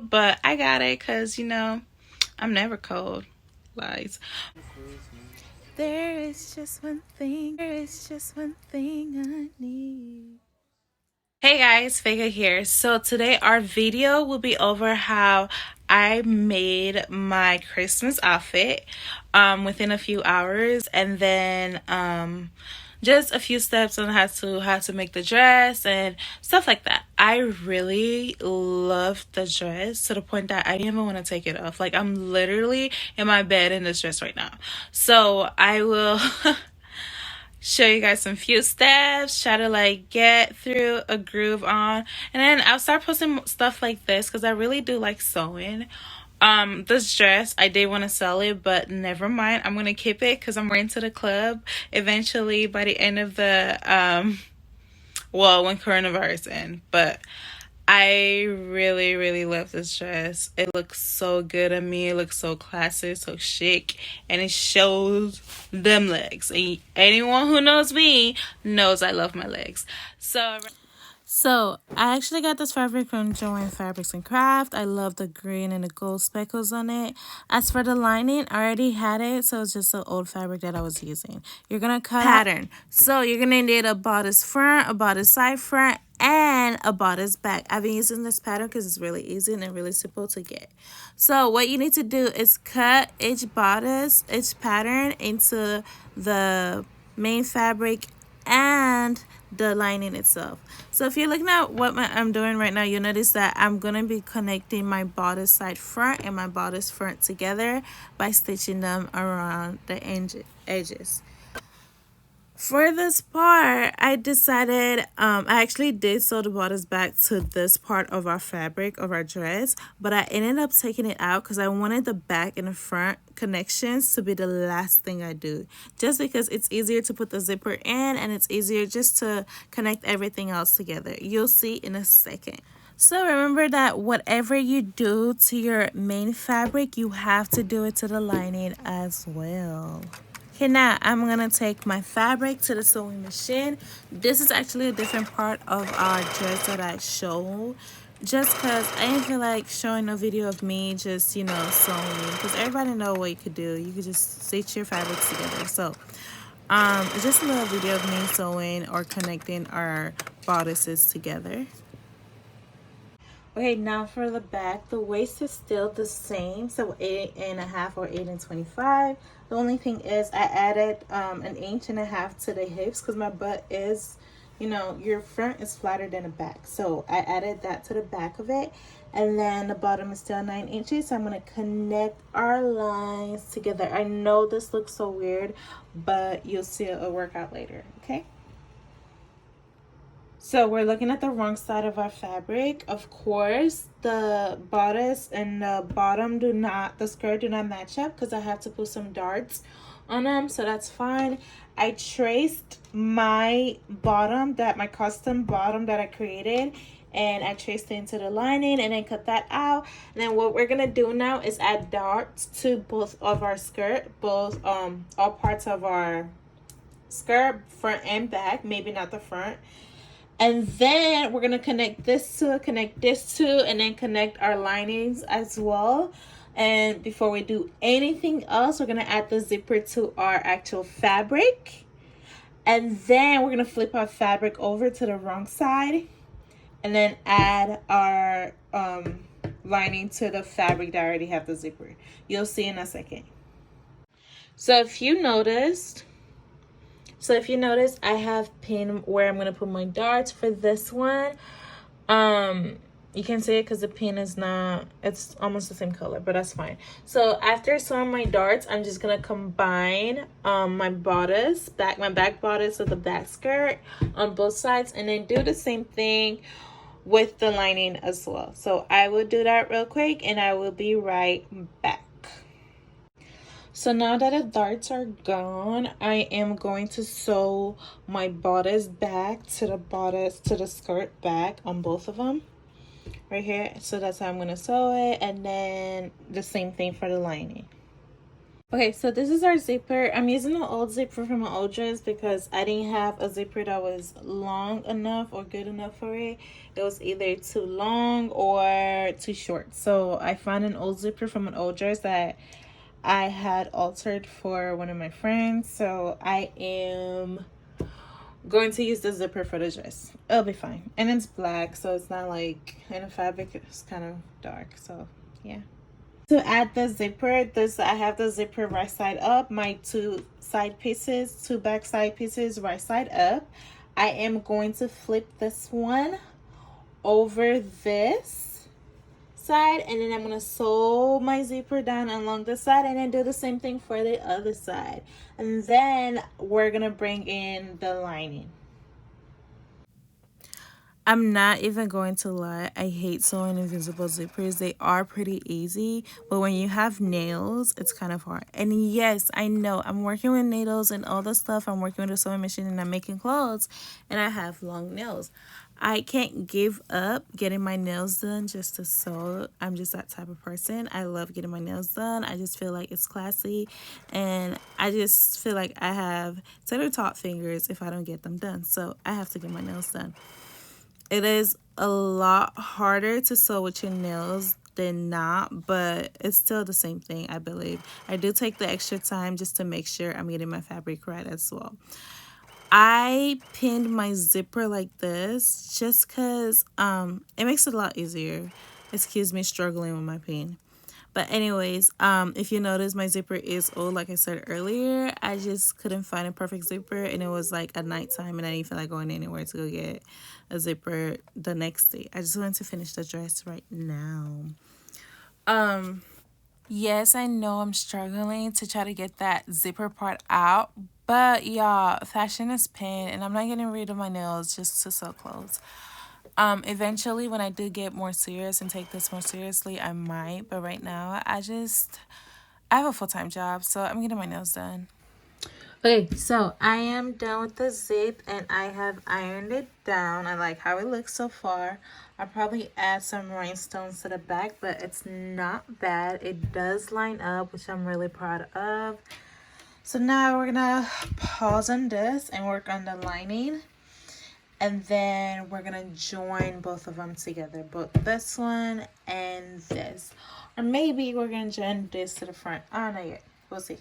cold, but I got it because, you know, I'm never cold. Lies. There is just one thing. There is just one thing I need. Hey guys, Vega here. So today our video will be over how I made my Christmas outfit within a few hours, and then just a few steps on how to make the dress and stuff like that. I really love the dress to the point that I didn't even want to take it off. Like, I'm literally in my bed in this dress right now. So I will show you guys some few steps, try to like get through a groove on, and then I'll start posting stuff like this because I really do like sewing. This dress, I did want to sell it, but never mind, I'm gonna keep it because I'm wearing to the club eventually by the end of the well, when coronavirus ends. But I really, really love this dress. It looks so good on me. It looks so classy, so chic, and it shows them legs. And anyone who knows me knows I love my legs. So I actually got this fabric from Joann Fabrics and Craft. I love the green and the gold speckles on it. As for the lining, I already had it, so it's just the old fabric that I was using. You're gonna cut pattern. So you're gonna need a bodice front, a bodice side front, and a bodice back. I've been using this pattern because it's really easy and really simple to get. So what you need to do is cut each bodice, each pattern into the main fabric and the lining itself. So if you're looking at what I'm doing right now, you'll notice that I'm going to be connecting my bodice side front and my bodice front together by stitching them around the edges. For this part, I decided, I actually did sew the bodice back to this part of our fabric of our dress, but I ended up taking it out because I wanted the back and the front connections to be the last thing I do, just because it's easier to put the zipper in and it's easier just to connect everything else together. You'll see in a second. So remember that whatever you do to your main fabric, you have to do it to the lining as well. Okay, now I'm gonna take my fabric to the sewing machine. This is actually a different part of our dress that I show, just because I didn't feel like showing a video of me just, you know, sewing, because everybody know what you could do. You could just stitch your fabrics together. So it's just a little video of me sewing or connecting our bodices together. Okay, now for the back, the waist is still the same, so 8.5 or 8.25. The only thing is I added an inch and a half to the hips because my butt is, you know, your front is flatter than the back. So I added that to the back of it, and then the bottom is still 9 inches. So I'm going to connect our lines together. I know this looks so weird, but you'll see it'll work out later, okay? So we're looking at the wrong side of our fabric. Of course, the bodice and the bottom the skirt do not match up because I have to put some darts on them, so that's fine. I traced my bottom, my custom bottom that I created, and I traced it into the lining and then cut that out. And then what we're gonna do now is add darts to both of our skirt, all parts of our skirt, front and back, maybe not the front. And then we're going to connect this to, and then connect our linings as well. And before we do anything else, we're going to add the zipper to our actual fabric. And then we're going to flip our fabric over to the wrong side. And then add our lining to the fabric that I already have the zipper. You'll see in a second. So if you notice, I have pin where I'm going to put my darts for this one. You can see it because the pin is not, it's almost the same color, but that's fine. So after sewing my darts, I'm just going to combine my bodice, my back bodice with the back skirt on both sides, and then do the same thing with the lining as well. So I will do that real quick and I will be right back. So now that the darts are gone, I am going to sew my bodice back to the skirt back on both of them right here. So that's how I'm going to sew it, and then the same thing for the lining. Okay, so this is our zipper. I'm using an old zipper from an old dress because I didn't have a zipper that was long enough or good enough for it. It was either too long or too short. So I found an old zipper from an old dress that I had altered for one of my friends. So I am going to use the zipper for the dress. It'll be fine. And it's black, so it's not like in a fabric, it's kind of dark. So yeah. To add the zipper, this I have the zipper right side up, my two back side pieces right side up. I am going to flip this one over this side, and then I'm going to sew my zipper down along the side, and then do the same thing for the other side. And then we're going to bring in the lining. I'm not even going to lie. I hate sewing invisible zippers. They are pretty easy, but when you have nails, it's kind of hard. And yes, I know I'm working with needles and all the stuff. I'm working with a sewing machine and I'm making clothes, and I have long nails. I can't give up getting my nails done just to sew. I'm just that type of person. I love getting my nails done. I just feel like it's classy, and I just feel like I have tater tot fingers if I don't get them done. So I have to get my nails done. It is a lot harder to sew with your nails than not, but it's still the same thing, I believe. I do take the extra time just to make sure I'm getting my fabric right as well. I pinned my zipper like this just because it makes it a lot easier. Excuse me struggling with my pin. But anyways, if you notice, my zipper is old. Like I said earlier, I just couldn't find a perfect zipper, and it was like at nighttime, and I didn't feel like going anywhere to go get a zipper the next day. I just wanted to finish the dress right now. Yes, I know I'm struggling to try to get that zipper part out, but y'all, fashion is pain, and I'm not getting rid of my nails just to sew clothes. Eventually, when I do get more serious and take this more seriously, I might. But right now, I have a full-time job, so I'm getting my nails done. Okay, so I am done with the zip and I have ironed it down. I like how it looks so far. I'll probably add some rhinestones to the back, but it's not bad. It does line up, which I'm really proud of. So now we're gonna pause on this and work on the lining. And then we're gonna join both of them together, both this one and this. Or maybe we're gonna join this to the front. I don't know yet. We'll see.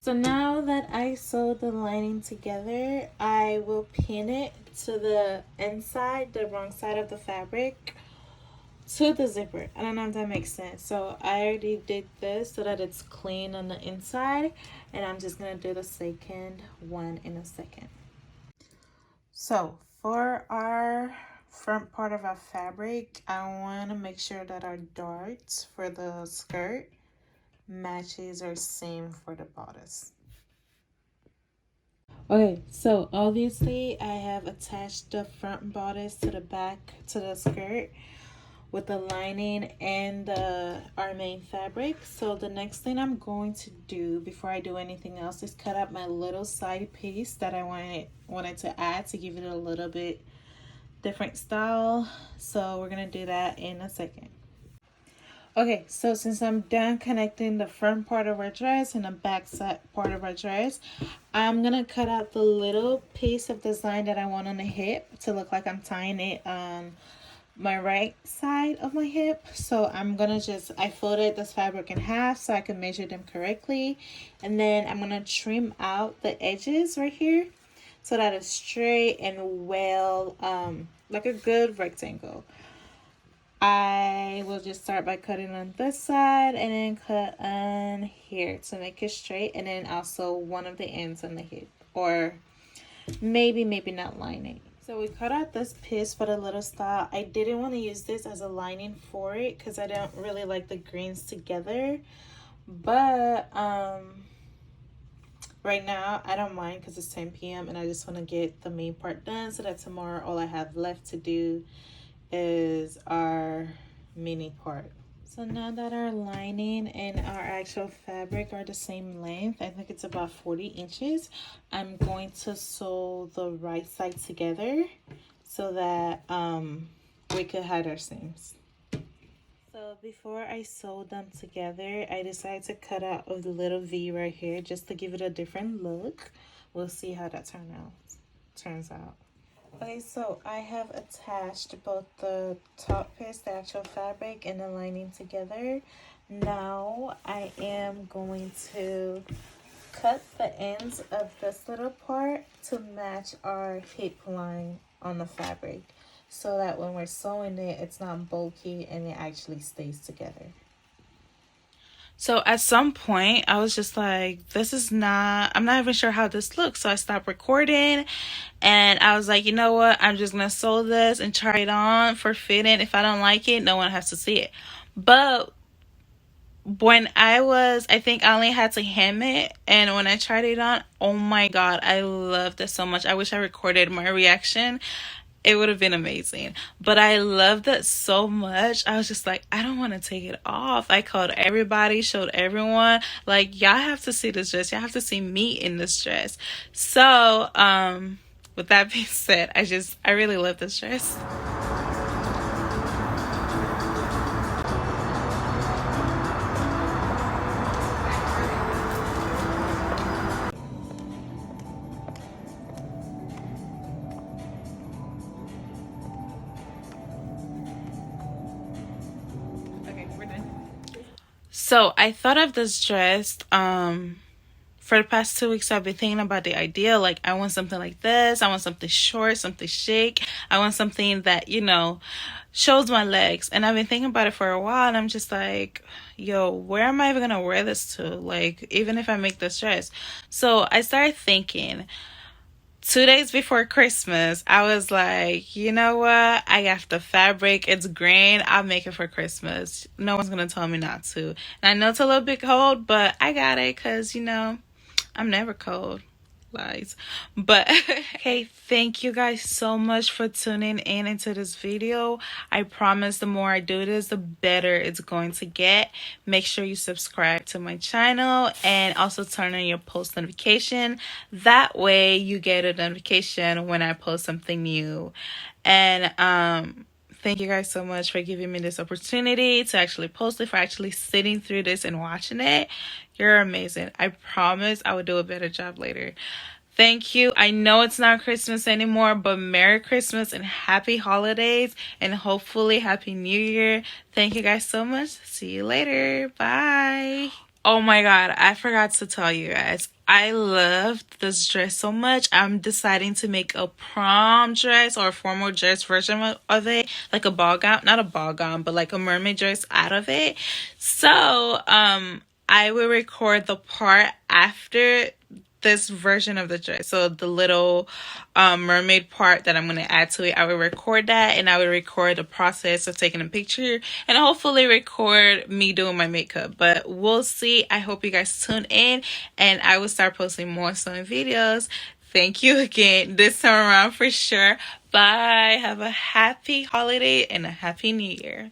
So now that I sewed the lining together, I will pin it to the inside, the wrong side of the fabric, to the zipper. I don't know if that makes sense. So I already did this so that it's clean on the inside, and I'm just gonna do the second one in a second. So for our front part of our fabric, I want to make sure that our darts for the skirt matches or same for the bodice. Okay, so obviously I have attached the front bodice to the back to the skirt with the lining and our main fabric. So the next thing I'm going to do before I do anything else is cut up my little side piece that I wanted to add to give it a little bit different style. So we're gonna do that in a second. Okay, so since I'm done connecting the front part of our dress and the back side part of our dress, I'm gonna cut out the little piece of design that I want on the hip to look like I'm tying it on my right side of my hip. So I'm gonna I folded this fabric in half so I can measure them correctly, and then I'm gonna trim out the edges right here so that it's straight and well, like a good rectangle. I will just start by cutting on this side and then cut on here to make it straight, and then also one of the ends on the hip, or maybe not lining. So we cut out this piece for the little style. I didn't want to use this as a lining for it because I don't really like the greens together, but right now I don't mind because it's 10 p.m. and I just want to get the main part done so that tomorrow all I have left to do is our mini part. So now that our lining and our actual fabric are the same length, I think it's about 40 inches, I'm going to sew the right side together so that we could hide our seams. So Before I sew them together, I decided to cut out of the little V right here just to give it a different look. We'll see how that turns out. Okay, so I have attached both the top piece, the actual fabric, and the lining together. Now I am going to cut the ends of this little part to match our hip line on the fabric, so that when we're sewing it, it's not bulky and it actually stays together. So at some point, I was just like, I'm not even sure how this looks. So I stopped recording and I was like, you know what? I'm just going to sew this and try it on for fitting. If I don't like it, no one has to see it. But I think I only had to hem it, and when I tried it on, oh my god, I loved it so much. I wish I recorded my reaction. It would have been amazing. But I loved it so much. I was just like, I don't want to take it off. I called everybody, showed everyone, like, y'all have to see this dress. Y'all have to see me in this dress. So, with that being said, I really love this dress. So I thought of this dress for the past 2 weeks. I've been thinking about the idea, like, I want something like this. I want something short, something chic. I want something that, shows my legs. And I've been thinking about it for a while, and I'm just like, yo, where am I even gonna wear this to? Like, even if I make this dress. So I started thinking, 2 days before Christmas, I was like, you know what? I got the fabric. It's green. I'll make it for Christmas. No one's going to tell me not to. And I know it's a little bit cold, but I got it because, I'm never cold. Lies. But okay, thank you guys so much for tuning in into this video. I promise the more I do this, the better it's going to get. Make sure you subscribe to my channel and also turn on your post notification. That way you get a notification when I post something new. And thank you guys so much for giving me this opportunity to actually post it, for actually sitting through this and watching it. You're amazing. I promise I will do a better job later. Thank you. I know it's not Christmas anymore, but Merry Christmas and Happy Holidays, and hopefully Happy New Year. Thank you guys so much. See you later. Bye. Oh my god, I forgot to tell you guys. I loved this dress so much. I'm deciding to make a prom dress or a formal dress version of it. Like a ball gown. Not a ball gown, but like a mermaid dress out of it. So, I will record the part after this version of the dress. So the little mermaid part that I'm going to add to it, I will record that, and I will record the process of taking a picture, and hopefully record me doing my makeup. But we'll see. I hope you guys tune in, and I will start posting more sewing videos. Thank you again this time around for sure. Bye. Have a happy holiday and a happy new year.